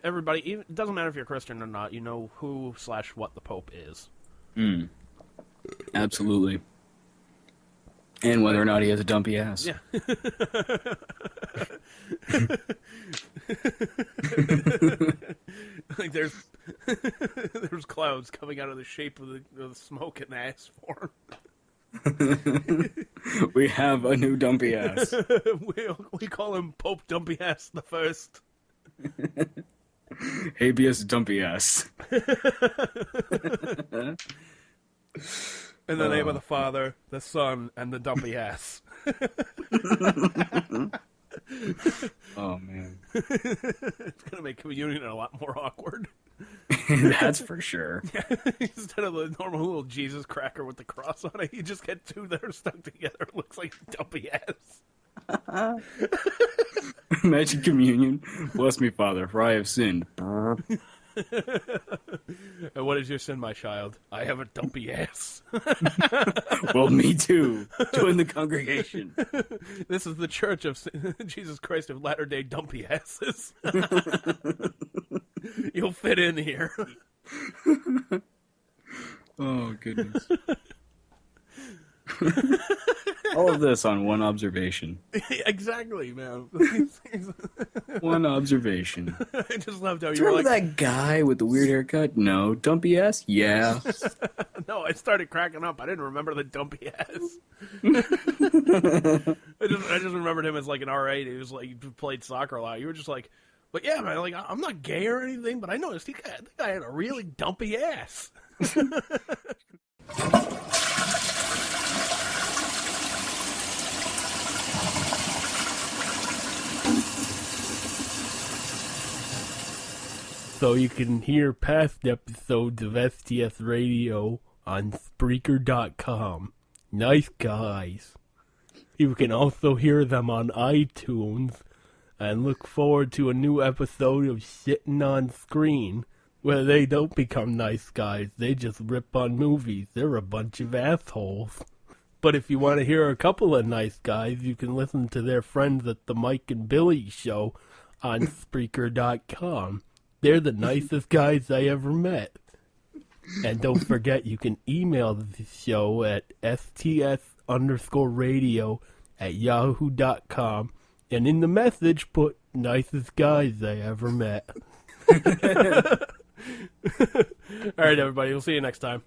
everybody, it doesn't matter if you're Christian or not, you know who/what the Pope is. Absolutely. And whether or not he has a dumpy ass. Yeah. Like there's clouds coming out of the shape of the smoke in the ass form. We have a new dumpy ass. we call him Pope Dumpy Ass the First. Habeas dumpy ass. In the name of the Father, the Son, and the dumpy ass. Oh, man. It's going to make communion a lot more awkward. That's for sure. Instead of the normal little Jesus cracker with the cross on it, you just get 2 that are stuck together. It looks like dumpy ass. Imagine communion. Bless me, Father, for I have sinned. And what is your sin, my child? I have a dumpy ass. Well, me too. Join the congregation. This is the Church of Jesus Christ of Latter-day Dumpy Asses. You'll fit in here. Oh, goodness. All of this on one observation. Exactly, man. One observation. I just loved how Do you you were remember like... that guy with the weird haircut? No. Dumpy ass? Yeah. No, I started cracking up. I didn't remember the dumpy ass. I just remembered him as like an R8 who's like played soccer a lot. You were just like, but yeah, man, like I'm not gay or anything, but I noticed the guy had a really dumpy ass. So you can hear past episodes of STS Radio on Spreaker.com. Nice guys. You can also hear them on iTunes and look forward to a new episode of Sitting on Screen where they don't become nice guys, they just rip on movies. They're a bunch of assholes. But if you want to hear a couple of nice guys, you can listen to their friends at the Mike and Billy Show on Spreaker.com. They're the nicest guys I ever met. And don't forget, you can email the show at sts_radio@yahoo.com. And in the message, put nicest guys I ever met. All right, everybody. We'll see you next time.